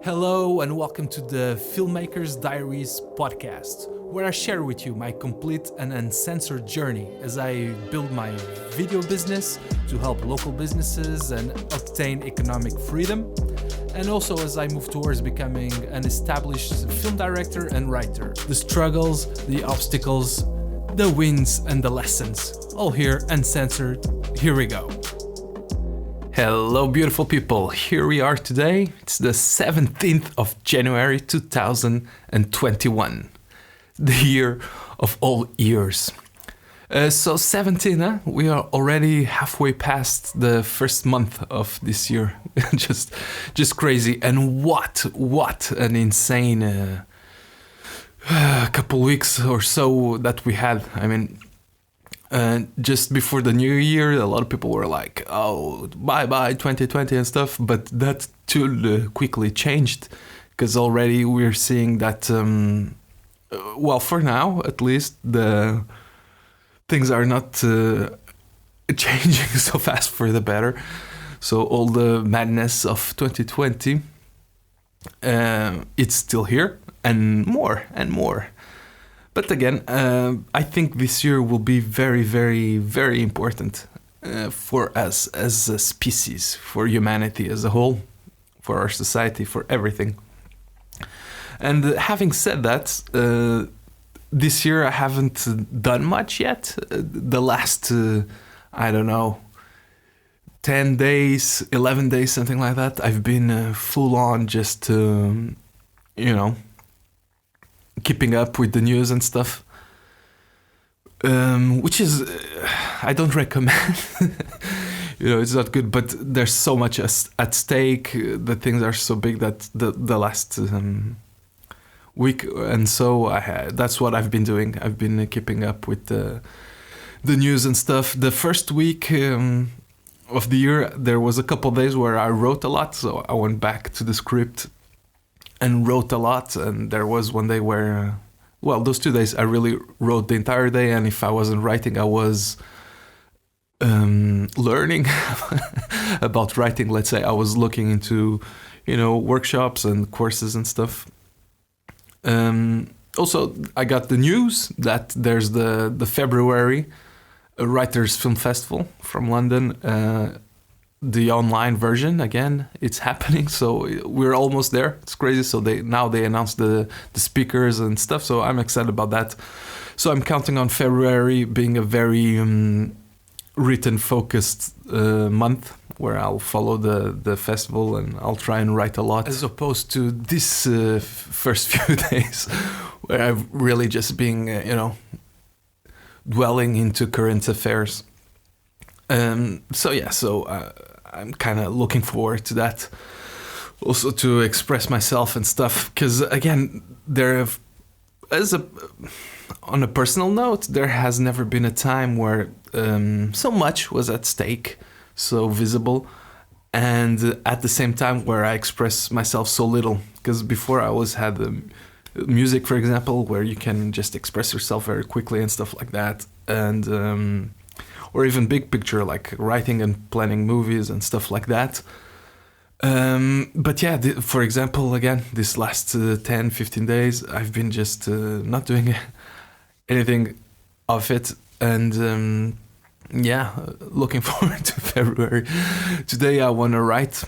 Hello and welcome to the FilmMaker Diaries Podcast, where I share with you my complete and uncensored journey as I build my video business to help local businesses and obtain economic freedom, and also as I move towards becoming an established film director and writer. The struggles, the obstacles, the wins and the lessons, all here uncensored. Here we go. Hello beautiful people, here we are today. It's the 17th of January 2021, the year of all years. So 17, huh? We are already halfway past the first month of this year. just crazy. And what an insane couple weeks or so that we had. I mean, just before the new year, a lot of people were like, oh, bye 2020 and stuff, but that too quickly changed, because already we're seeing that, well, for now at least, the things are not changing so fast for the better. So all the madness of 2020, it's still here, and more and more. But again, I think this year will be very, very, very important for us as a species, for humanity as a whole, for our society, for everything. And having said that, this year I haven't done much yet. The last, I don't know, 10 days, 11 days, something like that, I've been full on just, keeping up with the news and stuff, which is, I don't recommend. It's not good, but there's so much at stake. The things are so big that the last week, and so that's what I've been doing. I've been keeping up with the news and stuff. The first week of the year, there was a couple of days where I wrote a lot, so I went back to the script and wrote a lot. And there was one day where, those 2 days I really wrote the entire day, and if I wasn't writing, I was learning about writing. Let's say I was looking into, workshops and courses and stuff. Also, I got the news that there's the February Writers Film Festival from London. The online version, again, it's happening, so we're almost there. It's crazy. So they announced the speakers and stuff, so I'm excited about that. So I'm counting on February being a very written focused month, where I'll follow the festival and I'll try and write a lot, as opposed to this first few days where I've really just been dwelling into current affairs. I'm kind of looking forward to that, also to express myself and stuff, because again, on a personal note, there has never been a time where so much was at stake, so visible, and at the same time where I express myself so little. Because before I always had music, for example, where you can just express yourself very quickly and stuff like that, and or even big picture, like writing and planning movies and stuff like that. But yeah, for example, again, this last 10, 15 days, I've been just not doing anything of it. And looking forward to February. Today I want to write,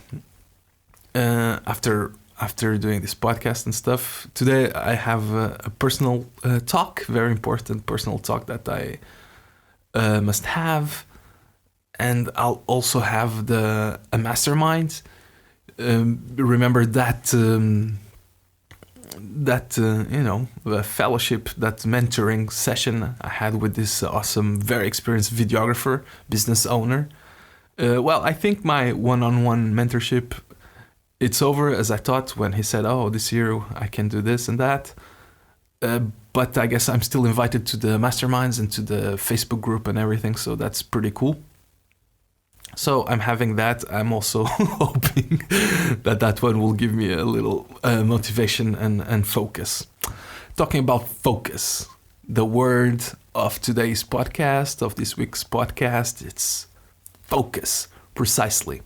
after doing this podcast and stuff. Today I have a personal talk, very important personal talk that I must have, and I'll also have a mastermind. Remember that the fellowship, that mentoring session I had with this awesome, very experienced videographer, business owner. I think my one-on-one mentorship, it's over, as I thought, when he said, oh, this year I can do this and that. But I guess I'm still invited to the masterminds and to the Facebook group and everything, so that's pretty cool. So I'm having that. I'm also hoping that one will give me a little motivation and focus. Talking about focus, the word of today's podcast, of this week's podcast, it's focus, precisely.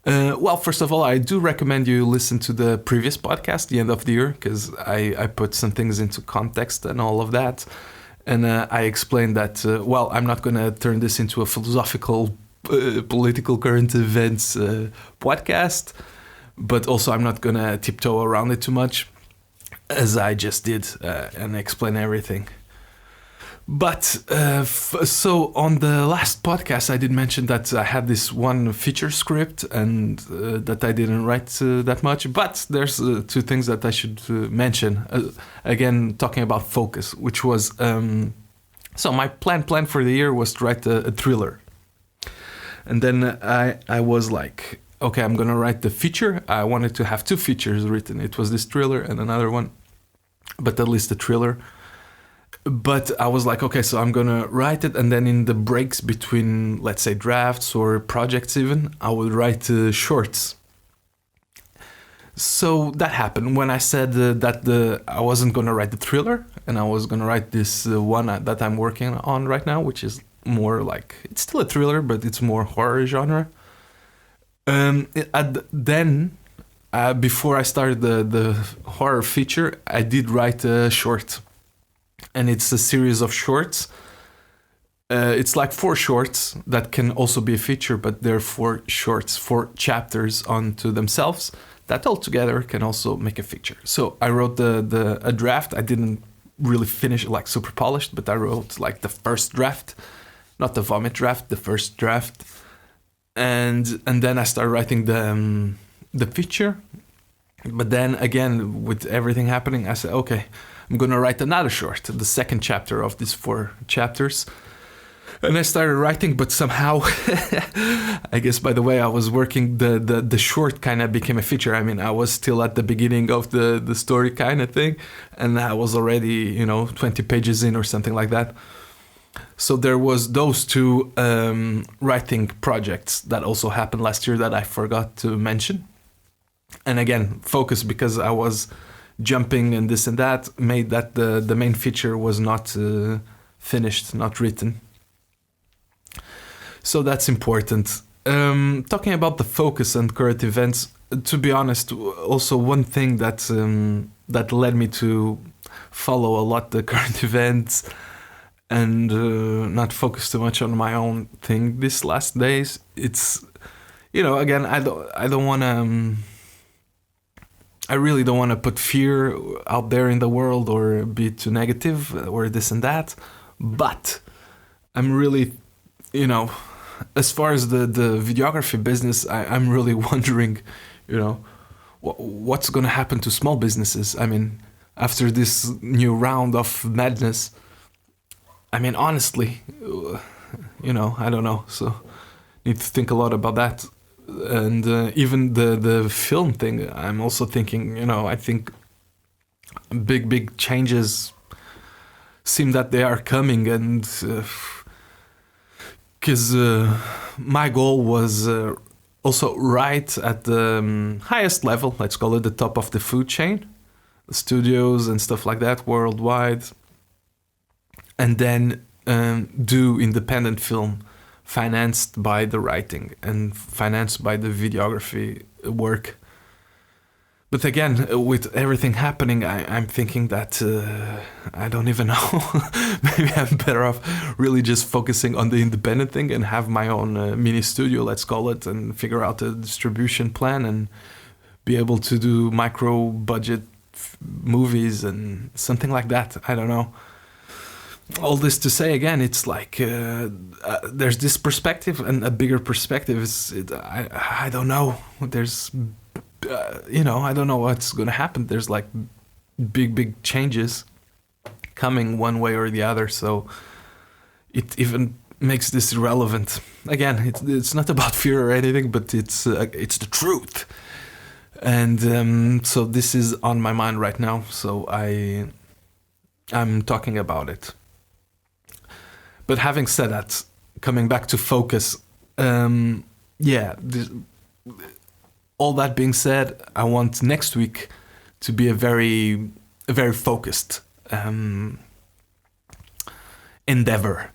Well, first of all, I do recommend you listen to the previous podcast, the end of the year, because I put some things into context and all of that. And I explained that, I'm not going to turn this into a philosophical, political current events podcast, but also I'm not going to tiptoe around it too much, as I just did, and explain everything. But so on the last podcast, I did mention that I had this one feature script and that I didn't write that much. But there's two things that I should mention. Again, talking about focus, which was so my plan for the year was to write a thriller, and then I was like, okay, I'm gonna write the feature. I wanted to have two features written. It was this thriller and another one, but at least the thriller. But I was like, okay, so I'm gonna write it, and then in the breaks between, let's say, drafts or projects even, I would write shorts. So that happened when I said that I wasn't gonna write the thriller, and I was gonna write this one that I'm working on right now, which is more like, it's still a thriller, but it's more horror genre. Before I started the horror feature, I did write a short. And it's a series of shorts. It's like 4 shorts that can also be a feature, but they're 4 shorts, 4 chapters onto themselves that all together can also make a feature. So I wrote a draft. I didn't really finish it like super polished, but I wrote like the first draft, not the vomit draft, the first draft. And then I started writing the feature. But then again, with everything happening, I said, okay, I'm going to write another short, the second chapter of these 4 chapters. And I started writing, but somehow, I guess by the way I was working, the short kind of became a feature. I mean, I was still at the beginning of the story kind of thing, and I was already, 20 pages in or something like that. So there was those 2 writing projects that also happened last year that I forgot to mention. And again, focus, because I was jumping and this and that, made that the main feature was not finished, not written. So that's important. Talking about the focus and current events, to be honest, also one thing that led me to follow a lot the current events and not focus too much on my own thing these last days. It's, again, I don't want to. I really don't want to put fear out there in the world or be too negative or this and that. But I'm really, as far as the videography business, I'm really wondering, what's going to happen to small businesses. I mean, after this new round of madness, I mean, honestly, I don't know. So need to think a lot about that. And even the film thing, I'm also thinking, I think big changes seem that they are coming. And because my goal was also right at the highest level, let's call it the top of the food chain, studios and stuff like that worldwide. And then do independent film financed by the writing and financed by the videography work. But again, with everything happening, I'm thinking that I don't even know. Maybe I'm better off really just focusing on the independent thing and have my own mini studio, let's call it, and figure out a distribution plan and be able to do micro budget movies and something like that. I don't know. All this to say, again, it's like there's this perspective and a bigger perspective. I don't know. There's, I don't know what's going to happen. There's like big changes coming one way or the other. So it even makes this irrelevant. Again, it's not about fear or anything, but it's the truth. And so this is on my mind right now. So I'm talking about it. But having said that, coming back to focus, all that being said, I want next week to be a very focused endeavor.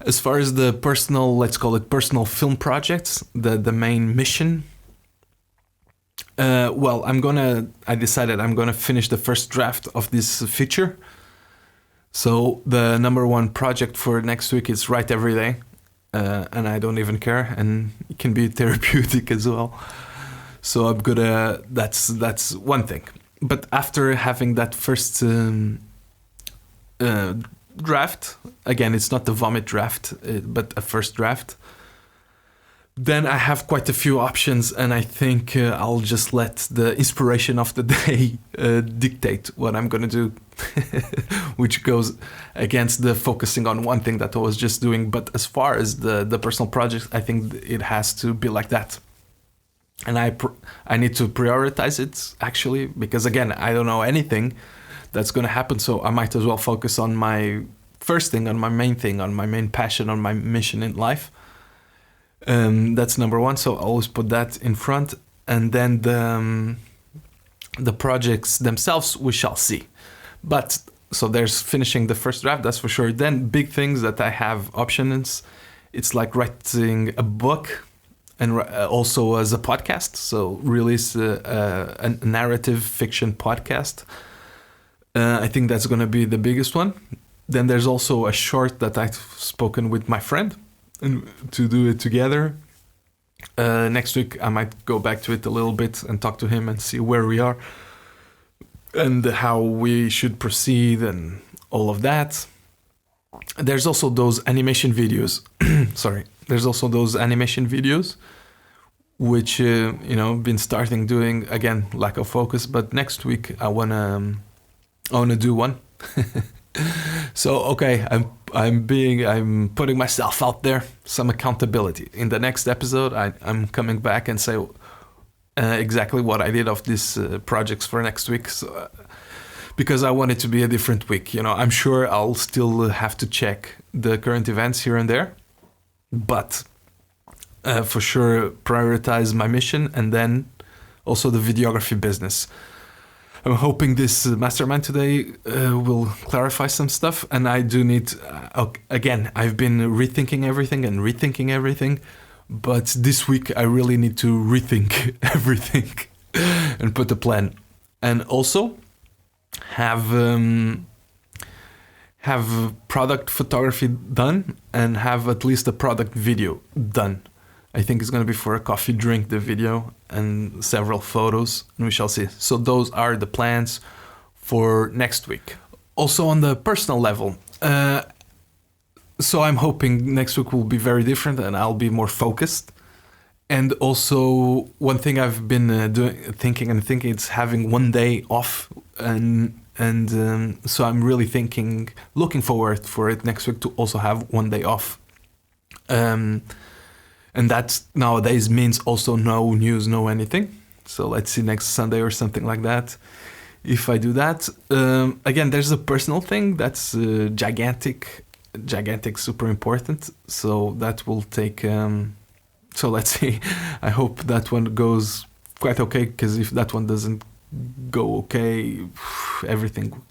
As far as the personal, let's call it personal film projects, the main mission. Well, I decided I'm gonna finish the first draft of this feature. So the number one project for next week is write every day. And I don't even care, and it can be therapeutic as well. So I'm gonna, that's one thing. But after having that first draft, again, it's not the vomit draft, but a first draft, then I have quite a few options, and I think I'll just let the inspiration of the day dictate what I'm gonna do, which goes against the focusing on one thing that I was just doing. But as far as the personal project, I think it has to be like that. And I need to prioritize it, actually, because again, I don't know anything that's gonna happen, so I might as well focus on my first thing, on my main thing, on my main passion, on my mission in life. That's number one, so I always put that in front. And then the projects themselves, we shall see. But so there's finishing the first draft, that's for sure. Then big things that I have options, it's like writing a book, and also as a podcast, so release a narrative fiction podcast. I think that's going to be the biggest one. Then there's also a short that I've spoken with my friend, and to do it together. Next week I might go back to it a little bit and talk to him and see where we are and how we should proceed and all of that. There's also those animation videos. Sorry. There's also those animation videos, which been starting doing, again, lack of focus. But next week I wanna do one. So okay, I'm putting myself out there, some accountability. In the next episode, I'm coming back and say exactly what I did of these projects for next week. So, because I want it to be a different week. I'm sure I'll still have to check the current events here and there, but for sure prioritize my mission, and then also the videography business. I'm hoping this mastermind today will clarify some stuff, and I do need, again, I've been rethinking everything, but this week I really need to rethink everything and put a plan. And also have product photography done, and have at least a product video done. I think it's going to be for a coffee drink, the video, and several photos, and we shall see. So those are the plans for next week. Also on the personal level, so I'm hoping next week will be very different and I'll be more focused. And also one thing I've been thinking it's having one day off, and so I'm really looking forward for it next week to also have one day off. And that nowadays means also no news, no anything. So let's see next Sunday or something like that, if I do that. Again, there's a personal thing that's gigantic, super important. So that will take, so let's see. I hope that one goes quite okay, because if that one doesn't go okay, everything,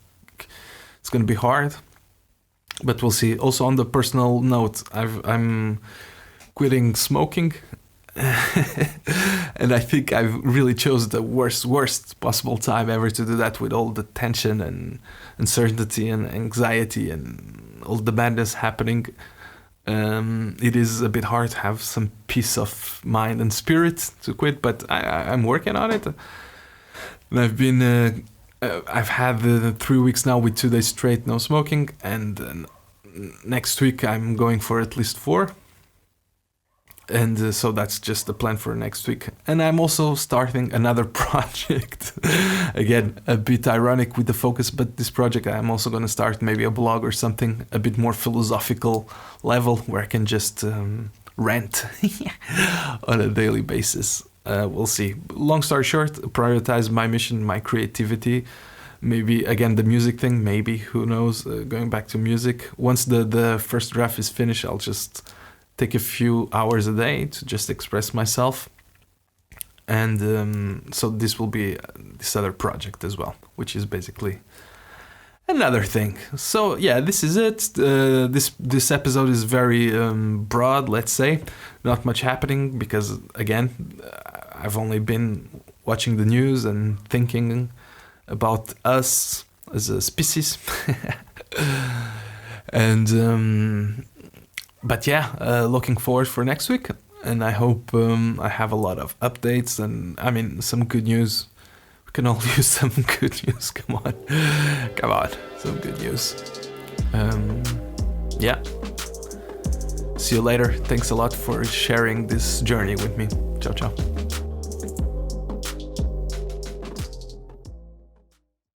it's going to be hard. But we'll see. Also on the personal note, I'm quitting smoking, and I think I've really chose the worst possible time ever to do that, with all the tension and uncertainty and anxiety and all the madness happening. It is a bit hard to have some peace of mind and spirit to quit, but I'm working on it. And I've had 3 weeks now with 2 days straight no smoking, and next week I'm going for at least 4. And so that's just the plan for next week. And I'm also starting another project. Again, a bit ironic with the focus, but this project I'm also going to start maybe a blog or something, a bit more philosophical level, where I can just rant on a daily basis. We'll see. Long story short, prioritize my mission, my creativity. Maybe, again, the music thing, maybe, who knows, going back to music. Once the first draft is finished, I'll just take a few hours a day to just express myself. And so this will be this other project as well, which is basically another thing. So yeah, this is it. This episode is very broad, let's say. Not much happening because, again, I've only been watching the news and thinking about us as a species. And but yeah, looking forward for next week, and I hope I have a lot of updates and some good news. We can all use some good news. Come on, some good news. Yeah. See you later. Thanks a lot for sharing this journey with me. Ciao, ciao.